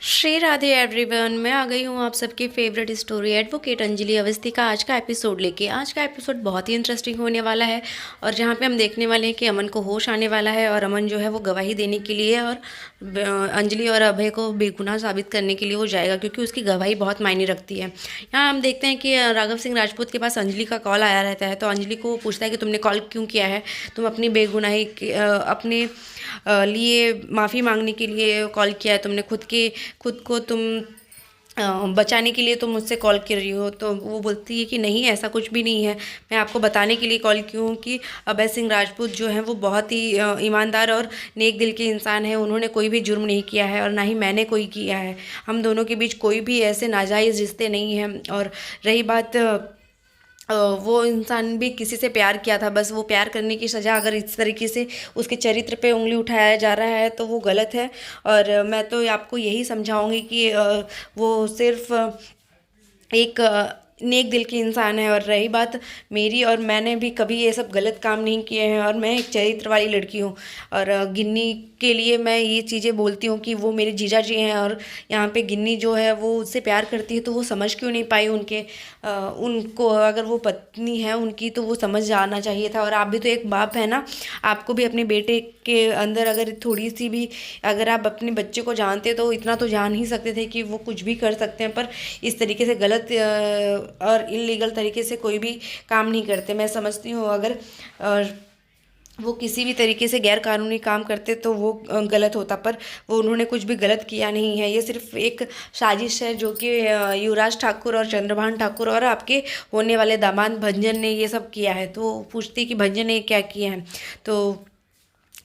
Shri Radhe everyone. मैं आ गई हूँ आप सबकी favourite story advocate Anjali Awasthi का आज का एपिसोड लेके। आज का एपिसोड बहुत ही इंटरेस्टिंग होने वाला है और जहाँ पे हम देखने वाले हैं कि अमन को होश आने वाला है और अमन जो है वो गवाही देने के लिए और अंजलि और अभय को बेगुनाह साबित करने के लिए वो जाएगा, क्योंकि उसकी गवाही बहुत मायने रखती है। यहाँ हम देखते हैं कि राघव सिंह राजपूत के पास अंजलि का कॉल आया रहता है, तो अंजलि को वो पूछता है कि तुमने कॉल क्यों किया है, तुम अपनी बेगुनाही अपने लिए माफ़ी मांगने के लिए कॉल किया है, तुमने खुद को तुम बचाने के लिए तुम मुझसे कॉल कर रही हो। तो वो बोलती है कि नहीं, ऐसा कुछ भी नहीं है, मैं आपको बताने के लिए कॉल की हूँ कि अभय सिंह राजपूत जो हैं वो बहुत ही ईमानदार और नेक दिल के इंसान हैं। उन्होंने कोई भी जुर्म नहीं किया है और ना ही मैंने कोई किया है। हम दोनों के बीच कोई भी ऐसे नाजायज़ रिश्ते नहीं हैं। और रही बात वो इंसान भी किसी से प्यार किया था, बस वो प्यार करने की सज़ा अगर इस तरीके से उसके चरित्र पे उंगली उठाया जा रहा है तो वो गलत है। और मैं तो आपको यही समझाऊंगी कि वो सिर्फ एक नेक दिल की इंसान है। और रही बात मेरी, और मैंने भी कभी ये सब गलत काम नहीं किए हैं और मैं एक चरित्र वाली लड़की हूँ। और गिन्नी के लिए मैं ये चीज़ें बोलती हूँ कि वो मेरे जीजा जी हैं और यहाँ पे गिन्नी जो है वो उससे प्यार करती है, तो वो समझ क्यों नहीं पाई उनको अगर वो पत्नी है उनकी तो वो समझ जाना चाहिए था। और आप भी तो एक बाप है ना, आपको भी अपने बेटे के अंदर अगर थोड़ी सी भी, अगर आप अपने बच्चे को जानते तो इतना तो जान ही सकते थे कि वो कुछ भी कर सकते हैं, पर इस तरीके से गलत और इलीगल तरीके से कोई भी काम नहीं करते। मैं समझती हूँ अगर वो किसी भी तरीके से गैर कानूनी काम करते तो वो गलत होता, पर वो उन्होंने कुछ भी गलत किया नहीं है। ये सिर्फ एक साजिश है जो कि युवराज ठाकुर और चंद्रभान ठाकुर और आपके होने वाले दामाद भंजन ने ये सब किया है। तो वो पूछती कि भंजन ने क्या किया है, तो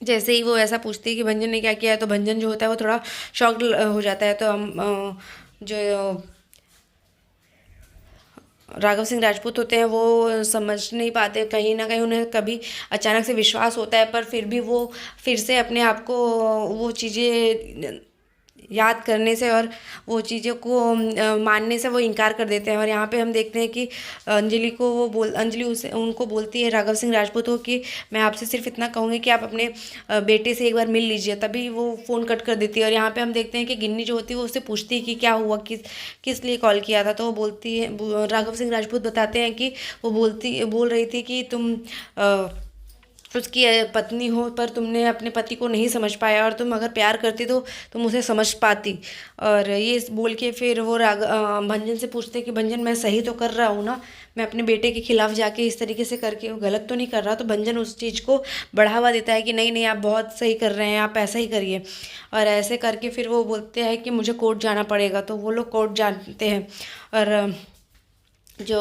जैसे ही वो ऐसा पूछती है कि भंजन ने क्या किया है तो भंजन जो होता है वो थोड़ा शॉक्ड हो जाता है। तो हम जो राघव सिंह राजपूत होते हैं वो समझ नहीं पाते, कहीं ना कहीं उन्हें कभी अचानक से विश्वास होता है, पर फिर भी वो फिर से अपने आप को वो चीज़ें याद करने से और वो चीज़ों को मानने से वो इनकार कर देते हैं। और यहाँ पे हम देखते हैं कि अंजलि उसे उनको बोलती है राघव सिंह राजपूत को कि मैं आपसे सिर्फ इतना कहूँगी कि आप अपने बेटे से एक बार मिल लीजिए, तभी वो फ़ोन कट कर देती है। और यहाँ पे हम देखते हैं कि गिन्नी जो होती है वो उससे पूछती है कि क्या हुआ, किस लिए कॉल किया था। तो वो बोलती है, राघव सिंह राजपूत बताते हैं कि वो बोल रही थी कि तुम उसकी पत्नी हो पर तुमने अपने पति को नहीं समझ पाया, और तुम अगर प्यार करती तो तुम उसे समझ पाती। और ये बोल के फिर वो भंजन से पूछते कि भंजन मैं सही तो कर रहा हूँ ना, मैं अपने बेटे के खिलाफ जाके इस तरीके से करके वो गलत तो नहीं कर रहा। तो भंजन उस चीज़ को बढ़ावा देता है कि नहीं नहीं, आप बहुत सही कर रहे हैं, आप ऐसा ही करिए। और ऐसे करके फिर वो बोलते हैं कि मुझे कोर्ट जाना पड़ेगा, तो वो लोग कोर्ट जाते हैं। और जो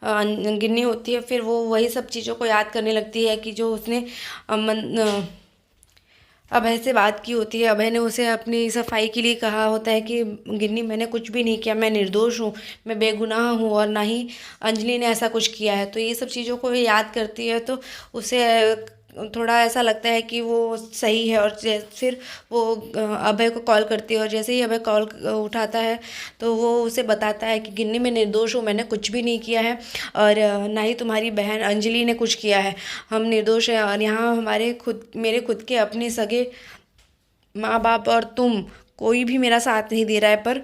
गिन्नी होती है फिर वो वही सब चीज़ों को याद करने लगती है कि जो उसने अभय से बात की होती है। अभय ने उसे अपनी सफाई के लिए कहा होता है कि गिन्नी मैंने कुछ भी नहीं किया, मैं निर्दोष हूँ, मैं बेगुनाह हूँ और ना ही अंजलि ने ऐसा कुछ किया है। तो ये सब चीज़ों को याद करती है तो उसे थोड़ा ऐसा लगता है कि वो सही है। और फिर वो अभय को कॉल करती है और जैसे ही अभय कॉल उठाता है तो वो उसे बताता है कि गिन्नी मैं निर्दोष हूँ, मैंने कुछ भी नहीं किया है और ना ही तुम्हारी बहन अंजलि ने कुछ किया है, हम निर्दोष हैं। और यहाँ मेरे खुद के अपने सगे माँ बाप और तुम कोई भी मेरा साथ नहीं दे रहा है, पर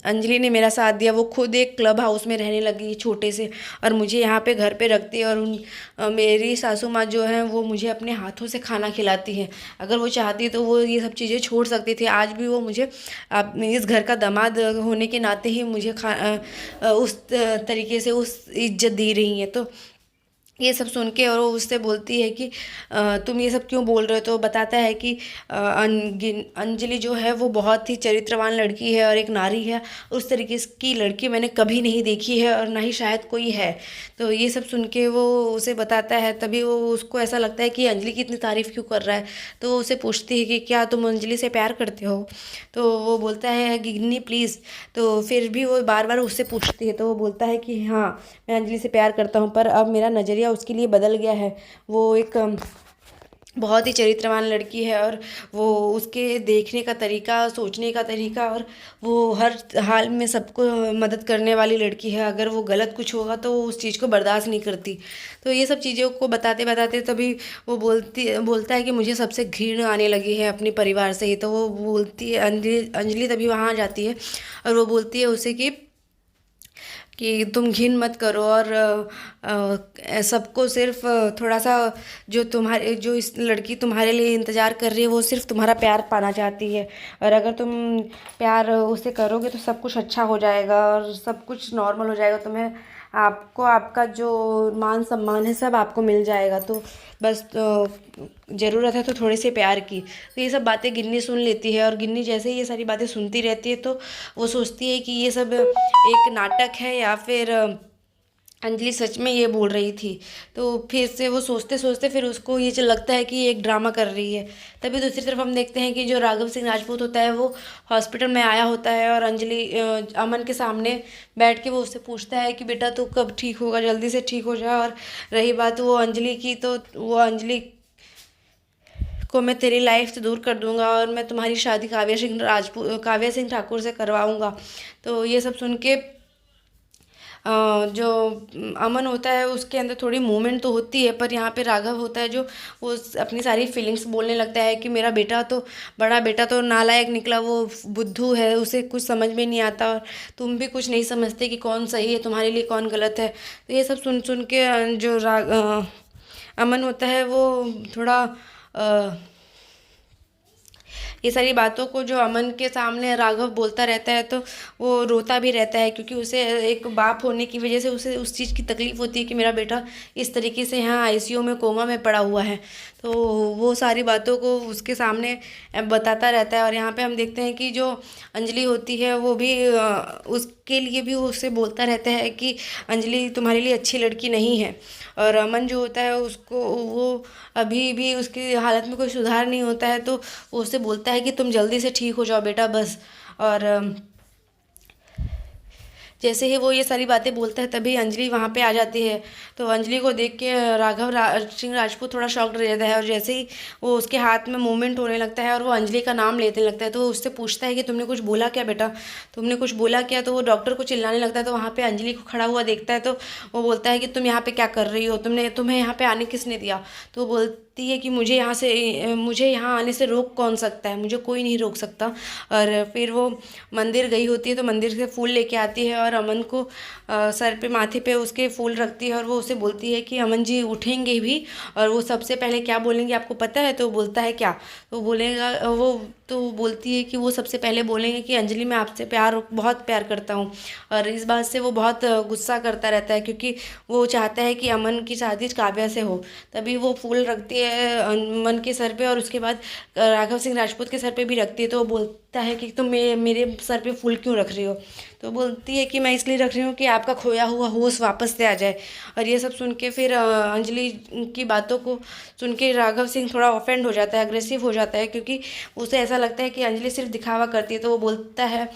अंजलि ने मेरा साथ दिया। वो खुद एक क्लब हाउस में रहने लगी छोटे से और मुझे यहाँ पे घर पे रखती है। और मेरी सासू माँ जो है वो मुझे अपने हाथों से खाना खिलाती है। अगर वो चाहती तो वो ये सब चीज़ें छोड़ सकती थी। आज भी वो मुझे इस घर का दामाद होने के नाते ही मुझे उस तरीके से उस इज्जत दे रही हैं। तो ये सब सुन के और वो उससे बोलती है कि तुम ये सब क्यों बोल रहे हो। तो बताता है कि अंजलि जो है वो बहुत ही चरित्रवान लड़की है और एक नारी है, उस तरीके की लड़की मैंने कभी नहीं देखी है और ना ही शायद कोई है। तो ये सब सुन के वो उसे बताता है, तभी वो उसको ऐसा लगता है कि अंजलि की इतनी तारीफ़ क्यों कर रहा है। तो वो उसे पूछती है कि क्या तुम अंजलि से प्यार करते हो। तो वो बोलता है गिन्नी प्लीज़। तो फिर भी वो बार बार उससे पूछती है तो वो बोलता है कि हाँ मैं अंजलि से प्यार करता हूँ, पर अब मेरा नज़रिया उसके लिए बदल गया है। वो एक बहुत ही चरित्रवान लड़की है, और वो उसके देखने का तरीका, सोचने का तरीका, और वो हर हाल में सबको मदद करने वाली लड़की है। अगर वो गलत कुछ होगा तो वो उस चीज़ को बर्दाश्त नहीं करती। तो ये सब चीज़ों को बताते बताते तभी वो बोलता है कि मुझे सबसे घृण आने लगी है अपने परिवार से ही। तो वो बोलती है, अंजलि अंजलि तभी वहाँ आ जाती है और वो बोलती है उसे कि तुम घिन मत करो, और सबको सिर्फ थोड़ा सा, जो इस लड़की तुम्हारे लिए इंतज़ार कर रही है वो सिर्फ तुम्हारा प्यार पाना चाहती है, और अगर तुम प्यार उससे करोगे तो सब कुछ अच्छा हो जाएगा और सब कुछ नॉर्मल हो जाएगा। तुम्हें आपको आपका जो मान सम्मान है सब आपको मिल जाएगा। तो बस ज़रूरत है तो थोड़े से प्यार की। तो ये सब बातें गिन्नी सुन लेती है, और गिन्नी जैसे ही ये सारी बातें सुनती रहती है तो वो सोचती है कि ये सब एक नाटक है या फिर अंजलि सच में ये बोल रही थी। तो फिर से वो सोचते सोचते फिर उसको ये लगता है कि ये एक ड्रामा कर रही है। तभी दूसरी तरफ हम देखते हैं कि जो राघव सिंह राजपूत होता है वो हॉस्पिटल में आया होता है, और अंजलि अमन के सामने बैठ के वो उससे पूछता है कि बेटा तू कब ठीक होगा, जल्दी से ठीक हो जा। और रही बात वो अंजलि की, तो वो अंजलि को मैं तेरी लाइफ से दूर कर दूंगा और मैं तुम्हारी शादी काव्या सिंह ठाकुर से करवाऊंगा। तो ये सब सुन के जो अमन होता है उसके अंदर थोड़ी मूवमेंट तो होती है, पर यहाँ पे राघव होता है जो वो अपनी सारी फीलिंग्स बोलने लगता है कि मेरा बेटा तो, बड़ा बेटा तो नालायक निकला, वो बुद्धू है, उसे कुछ समझ में नहीं आता, और तुम भी कुछ नहीं समझते कि कौन सही है तुम्हारे लिए कौन गलत है। तो ये सब सुन सुन के अमन होता है वो थोड़ा ये सारी बातों को जो अमन के सामने राघव बोलता रहता है तो वो रोता भी रहता है, क्योंकि उसे एक बाप होने की वजह से उसे उस चीज़ की तकलीफ़ होती है कि मेरा बेटा इस तरीके से यहाँ आईसीयू में कोमा में पड़ा हुआ है। तो वो सारी बातों को उसके सामने बताता रहता है। और यहाँ पे हम देखते हैं कि जो अंजलि होती है वो भी उसके लिए भी उससे बोलता रहता है कि अंजलि तुम्हारे लिए अच्छी लड़की नहीं है। और अमन जो होता है उसको, वो अभी भी उसकी हालत में कोई सुधार नहीं होता है, तो वो उससे बोलता है कि तुम जल्दी से ठीक हो जाओ बेटा बस। और जैसे ही वो ये सारी बातें बोलता है तभी अंजलि वहाँ पे आ जाती है। तो अंजलि को देख के सिंह राजपूत थोड़ा शॉक्ड रह जाता है, और जैसे ही वो उसके हाथ में मूवमेंट होने लगता है और वो अंजलि का नाम लेने लगता है तो वो उससे पूछता है कि तुमने कुछ बोला क्या बेटा, तुमने कुछ बोला क्या। तो वो डॉक्टर को चिल्लाने लगता है, तो वहाँ पे अंजलि को खड़ा हुआ देखता है तो वो बोलता है कि तुम यहाँ पे क्या कर रही हो, तुम्हें यहाँ पे आने किसने दिया। तो वो बोलती है कि मुझे यहाँ आने से रोक कौन सकता है, मुझे कोई नहीं रोक सकता। और फिर वो मंदिर गई होती है तो मंदिर से फूल लेके आती है और अमन को सर पे, माथे पे उसके फूल रखती है, और वो उसे बोलती है कि अमन जी उठेंगे भी और वो सबसे पहले क्या बोलेंगे आपको पता है। तो वो बोलता है क्या, तो बोलेगा वो, तो वो बोलती है कि वो सबसे पहले बोलेंगे कि अंजलि मैं आपसे बहुत प्यार करता हूँ। और इस बात से वो बहुत गुस्सा करता रहता है, क्योंकि वो चाहता है कि अमन की शादी काव्या से हो। तभी वो फूल रखती है अमन के सर पे, और उसके बाद राघव सिंह राजपूत के सर पे भी रखती है। तो वो बोलता है कि तुम मेरे सर पे फूल क्यों रख रही हो। तो बोलती है कि मैं इसलिए रख रही हूँ कि आपका खोया हुआ होश वापस से आ जाए। और ये सब सुन के फिर अंजलि की बातों को सुन के राघव सिंह थोड़ा ऑफेंड हो जाता है, अग्रेसिव हो जाता है, क्योंकि उसे ऐसा लगता है कि अंजलि सिर्फ दिखावा करती है। तो वो बोलता है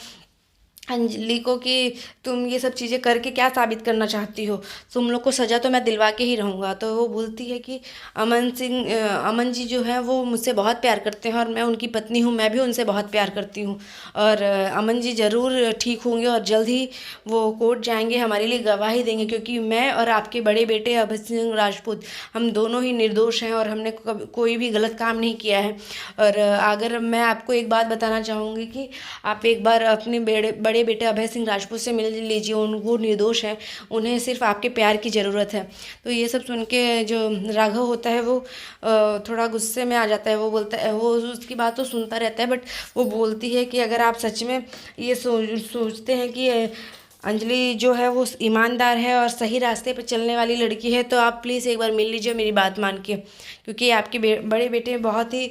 अंजलि को कि तुम ये सब चीज़ें करके क्या साबित करना चाहती हो, तुम लोग को सज़ा तो मैं दिलवा के ही रहूँगा। तो वो बोलती है कि अमन जी जो है वो मुझसे बहुत प्यार करते हैं और मैं उनकी पत्नी हूँ, मैं भी उनसे बहुत प्यार करती हूँ। और अमन जी ज़रूर ठीक होंगे और जल्द ही वो कोर्ट जाएंगे, हमारे लिए गवाही देंगे, क्योंकि मैं और आपके बड़े बेटे अभय सिंह राजपूत हम दोनों ही निर्दोष हैं और हमने कोई भी गलत काम नहीं किया है। और अगर मैं आपको एक बात बताना चाहूँगी कि आप एक बार अपने बड़े बेटे अभय सिंह राजपूत से मिल लीजिए, वो निर्दोष हैं, उन्हें सिर्फ आपके प्यार की ज़रूरत है। तो ये सब सुन के जो राघव होता है वो थोड़ा गुस्से में आ जाता है। वो बोलता है, वो उसकी बात तो सुनता रहता है, बट वो बोलती है कि अगर आप सच में ये सोचते हैं कि अंजलि जो है वो ईमानदार है और सही रास्ते पर चलने वाली लड़की है, तो आप प्लीज़ एक बार मिल लीजिए मेरी बात मान के, क्योंकि आपके बड़े बेटे बहुत ही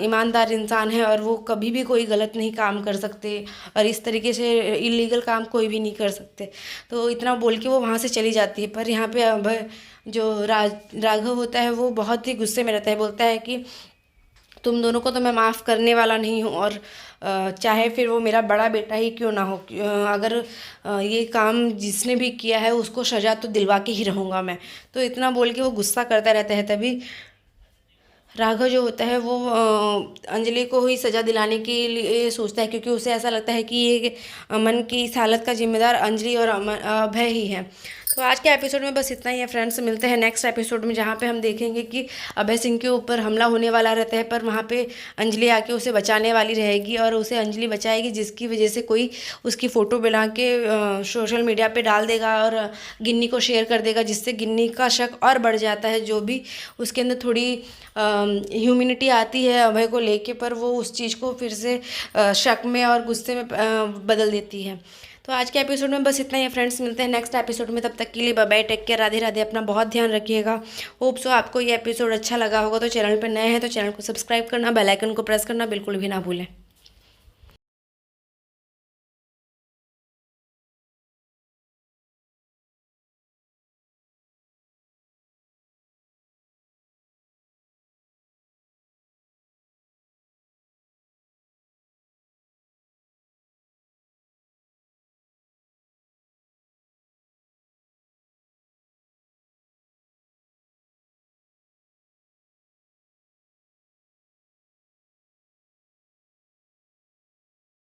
ईमानदार इंसान है और वो कभी भी कोई गलत नहीं काम कर सकते और इस तरीके से इलीगल काम कोई भी नहीं कर सकते। तो इतना बोल के वो वहाँ से चली जाती है। पर यहाँ पे अब जो राघव होता है वो बहुत ही गुस्से में रहता है, बोलता है कि तुम दोनों को तो मैं माफ़ करने वाला नहीं हूँ, और चाहे फिर वो मेरा बड़ा बेटा ही क्यों ना हो, अगर ये काम जिसने भी किया है उसको सज़ा तो दिलवा के ही रहूँगा मैं। तो इतना बोल के वो गुस्सा करता रहता है। तभी राघव जो होता है वो अंजलि को ही सज़ा दिलाने के लिए सोचता है, क्योंकि उसे ऐसा लगता है कि ये अमन की इस हालत का जिम्मेदार अंजलि और अभय ही है। तो आज के एपिसोड में बस इतना ही है फ्रेंड्स, मिलते हैं नेक्स्ट एपिसोड में, जहाँ पे हम देखेंगे कि अभय सिंह के ऊपर हमला होने वाला रहता है, पर वहाँ पे अंजलि आके उसे बचाने वाली रहेगी और उसे अंजलि बचाएगी, जिसकी वजह से कोई उसकी फ़ोटो बना के सोशल मीडिया पे डाल देगा और गिन्नी को शेयर कर देगा, जिससे गिन्नी का शक और बढ़ जाता है। जो भी उसके अंदर थोड़ी ह्यूमिनिटी आती है अभय को लेके, पर वो उस चीज़ को फिर से शक में और गुस्से में बदल देती है। तो आज के एपिसोड में बस इतना ही है फ्रेंड्स, मिलते हैं नेक्स्ट एपिसोड में, तब तक के लिए bye bye, take care, Radhe Radhe, अपना बहुत ध्यान रखिएगा। होप सो आपको ये एपिसोड अच्छा लगा होगा। तो चैनल पर नए हैं तो चैनल को सब्सक्राइब करना, बेल आइकन को प्रेस करना बिल्कुल भी ना भूलें।